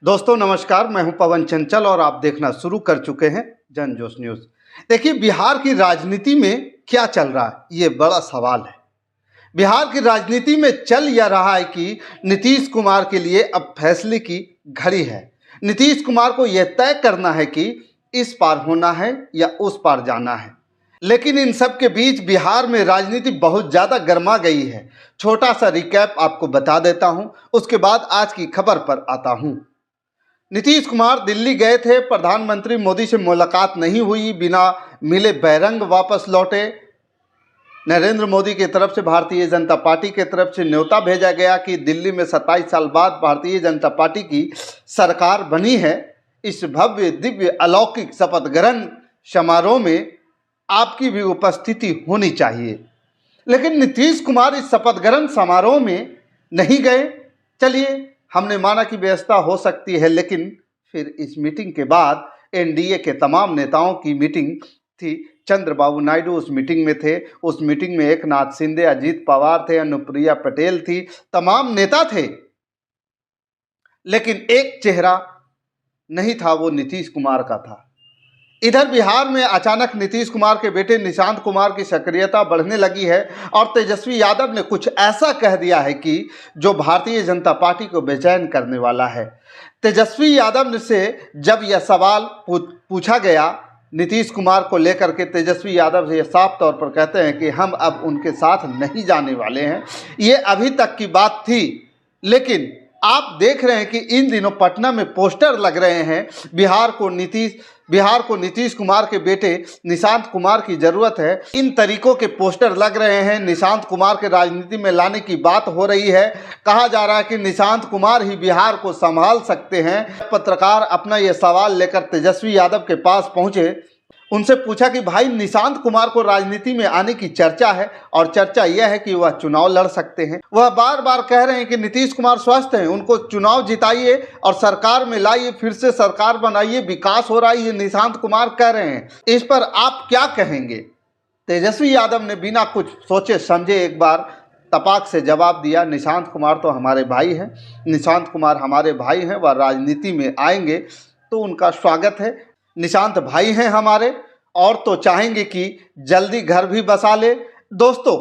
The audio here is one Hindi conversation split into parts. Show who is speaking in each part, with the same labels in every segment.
Speaker 1: दोस्तों नमस्कार, मैं हूं पवन चंचल और आप देखना शुरू कर चुके हैं जन जोश न्यूज। देखिए, बिहार की राजनीति में क्या चल रहा है, ये बड़ा सवाल है। बिहार की राजनीति में चल यह रहा है कि नीतीश कुमार के लिए अब फैसले की घड़ी है। नीतीश कुमार को यह तय करना है कि इस पार होना है या उस पार जाना है। लेकिन इन सब के बीच बिहार में राजनीति बहुत ज़्यादा गर्मा गई है। छोटा सा रिकैप आपको बता देता हूं, उसके बाद आज की खबर पर आता हूं। नीतीश कुमार दिल्ली गए थे, प्रधानमंत्री मोदी से मुलाकात नहीं हुई, बिना मिले बैरंग वापस लौटे। नरेंद्र मोदी की तरफ से भारतीय जनता पार्टी की तरफ से न्योता भेजा गया कि दिल्ली में 27 साल बाद भारतीय जनता पार्टी की सरकार बनी है। इस भव्य दिव्य अलौकिक शपथ ग्रहण समारोह में आपकी भी उपस्थिति होनी चाहिए। लेकिन नीतीश कुमार इस शपथ ग्रहण समारोह में नहीं गए। चलिए, हमने माना कि व्यवस्था हो सकती है, लेकिन फिर इस मीटिंग के बाद एनडीए के तमाम नेताओं की मीटिंग थी। चंद्रबाबू नायडू उस मीटिंग में थे। उस मीटिंग में एकनाथ शिंदे, अजीत पवार थे, अनुप्रिया पटेल थी, तमाम नेता थे। लेकिन एक चेहरा नहीं था, वो नीतीश कुमार का था। इधर बिहार में अचानक नीतीश कुमार के बेटे निशांत कुमार की सक्रियता बढ़ने लगी है और तेजस्वी यादव ने कुछ ऐसा कह दिया है कि जो भारतीय जनता पार्टी को बेचैन करने वाला है। तेजस्वी यादव से जब यह सवाल पूछा गया नीतीश कुमार को लेकर के, तेजस्वी यादव से यह साफ तौर पर कहते हैं कि हम अब उनके साथ नहीं जाने वाले हैं। ये अभी तक की बात थी, लेकिन आप देख रहे हैं कि इन दिनों पटना में पोस्टर लग रहे हैं। बिहार को नीतीश कुमार के बेटे निशांत कुमार की जरूरत है। इन तरीकों के पोस्टर लग रहे हैं। निशांत कुमार के राजनीति में लाने की बात हो रही है। कहा जा रहा है कि निशांत कुमार ही बिहार को संभाल सकते हैं। पत्रकार अपना यह सवाल लेकर तेजस्वी यादव के पास पहुंचे। उनसे पूछा कि भाई, निशांत कुमार को राजनीति में आने की चर्चा है और चर्चा यह है कि वह चुनाव लड़ सकते हैं। वह बार बार कह रहे हैं कि नीतीश कुमार स्वस्थ हैं, उनको चुनाव जिताइए और सरकार में लाइए, फिर से सरकार बनाइए, विकास हो रहा है, ये निशांत कुमार कह रहे हैं। इस पर आप क्या कहेंगे? तेजस्वी यादव ने बिना कुछ सोचे समझे एक बार तपाक से जवाब दिया, निशांत कुमार तो हमारे भाई हैं, निशांत कुमार हमारे भाई हैं, वह राजनीति में आएंगे तो उनका स्वागत है। निशांत भाई हैं हमारे, और तो चाहेंगे कि जल्दी घर भी बसा ले। दोस्तों,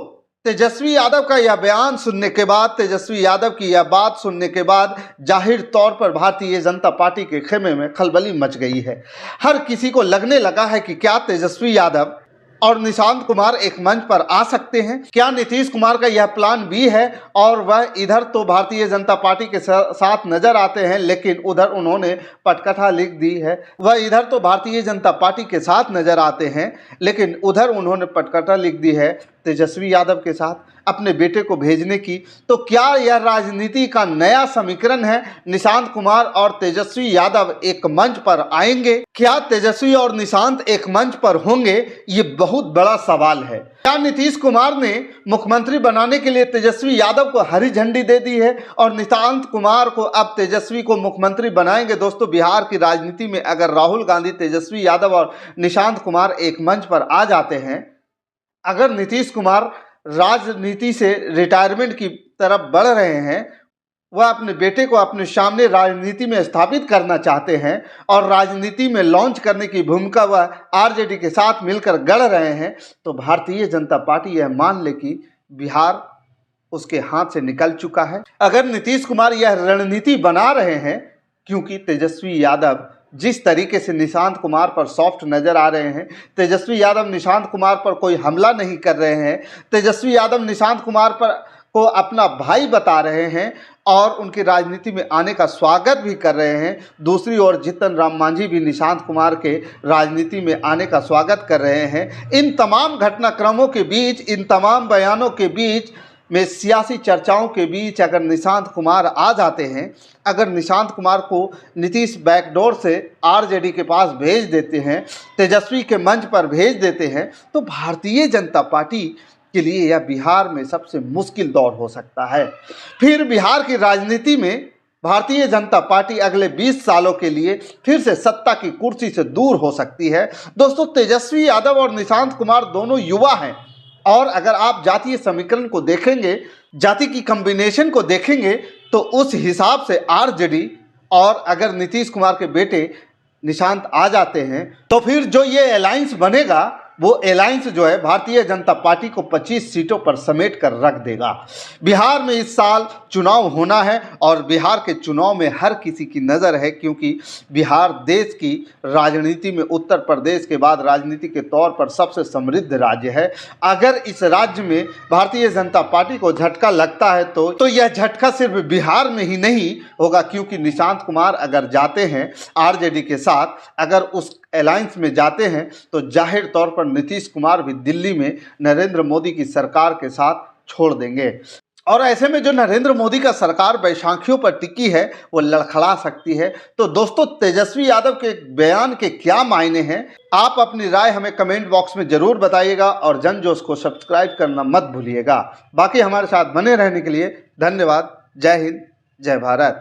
Speaker 1: तेजस्वी यादव का यह बयान सुनने के बाद, तेजस्वी यादव की यह बात सुनने के बाद जाहिर तौर पर भारतीय जनता पार्टी के खेमे में खलबली मच गई है। हर किसी को लगने लगा है कि क्या तेजस्वी यादव और निशांत कुमार एक मंच पर आ सकते हैं? क्या नीतीश कुमार का यह प्लान बी है और वह इधर तो भारतीय जनता पार्टी के साथ नजर आते हैं, लेकिन उधर उन्होंने पटकथा लिख दी है। वह इधर तो भारतीय जनता पार्टी के साथ नजर आते हैं, लेकिन उधर उन्होंने पटकथा लिख दी है तेजस्वी यादव के साथ अपने बेटे को भेजने की। तो क्या यह राजनीति का नया समीकरण है? निशांत कुमार और तेजस्वी यादव एक मंच पर आएंगे? क्या तेजस्वी और निशांत एक मंच पर होंगे? ये बहुत बड़ा सवाल है। क्या नीतीश कुमार ने मुख्यमंत्री बनाने के लिए तेजस्वी यादव को हरी झंडी दे दी है और निशांत कुमार को अब तेजस्वी को मुख्यमंत्री बनाएंगे? दोस्तों, बिहार की राजनीति में अगर राहुल गांधी, तेजस्वी यादव और निशांत कुमार एक मंच पर आ जाते हैं, अगर नीतीश कुमार राजनीति से रिटायरमेंट की तरफ बढ़ रहे हैं, वह अपने बेटे को अपने सामने राजनीति में स्थापित करना चाहते हैं और राजनीति में लॉन्च करने की भूमिका वह आरजेडी के साथ मिलकर गढ़ रहे हैं, तो भारतीय जनता पार्टी यह मान ले कि बिहार उसके हाथ से निकल चुका है। अगर नीतीश कुमार यह रणनीति बना रहे हैं, क्योंकि तेजस्वी यादव जिस तरीके से निशांत कुमार पर सॉफ्ट नजर आ रहे हैं, तेजस्वी यादव निशांत कुमार पर कोई हमला नहीं कर रहे हैं, तेजस्वी यादव निशांत कुमार पर को अपना भाई बता रहे हैं और उनकी राजनीति में आने का स्वागत भी कर रहे हैं। दूसरी ओर जीतन राम मांझी भी निशांत कुमार के राजनीति में आने का स्वागत कर रहे हैं। इन तमाम घटनाक्रमों के बीच, इन तमाम बयानों के बीच में, सियासी चर्चाओं के बीच अगर निशांत कुमार आ जाते हैं, अगर निशांत कुमार को नीतीश बैकडोर से आरजेडी के पास भेज देते हैं, तेजस्वी के मंच पर भेज देते हैं, तो भारतीय जनता पार्टी के लिए यह बिहार में सबसे मुश्किल दौर हो सकता है। फिर बिहार की राजनीति में भारतीय जनता पार्टी अगले 20 सालों के लिए फिर से सत्ता की कुर्सी से दूर हो सकती है। दोस्तों, तेजस्वी यादव और निशांत कुमार दोनों युवा हैं और अगर आप जातीय समीकरण को देखेंगे, जाति की कॉम्बिनेशन को देखेंगे, तो उस हिसाब से आरजेडी और अगर नीतीश कुमार के बेटे निशांत आ जाते हैं तो फिर जो ये अलायंस बनेगा वो अलायंस जो है भारतीय जनता पार्टी को 25 सीटों पर समेट कर रख देगा। बिहार में इस साल चुनाव होना है और बिहार के चुनाव में हर किसी की नज़र है, क्योंकि बिहार देश की राजनीति में उत्तर प्रदेश के बाद राजनीति के तौर पर सबसे समृद्ध राज्य है। अगर इस राज्य में भारतीय जनता पार्टी को झटका लगता है तो यह झटका सिर्फ बिहार में ही नहीं होगा, क्योंकि निशांत कुमार अगर जाते हैं आरजेडी के साथ, अगर उस अलायंस में जाते हैं तो जाहिर तौर पर नीतीश कुमार भी दिल्ली में नरेंद्र मोदी की सरकार के साथ छोड़ देंगे। और ऐसे में जो नरेंद्र मोदी का सरकार बैसाखियों पर टिकी है वो लड़खड़ा सकती है। तो दोस्तों, तेजस्वी यादव के बयान के क्या मायने हैं, आप अपनी राय हमें कमेंट बॉक्स में जरूर बताइएगा और जनजोश को सब्सक्राइब करना मत भूलिएगा। बाकी हमारे साथ बने रहने के लिए धन्यवाद। जय हिंद, जय भारत।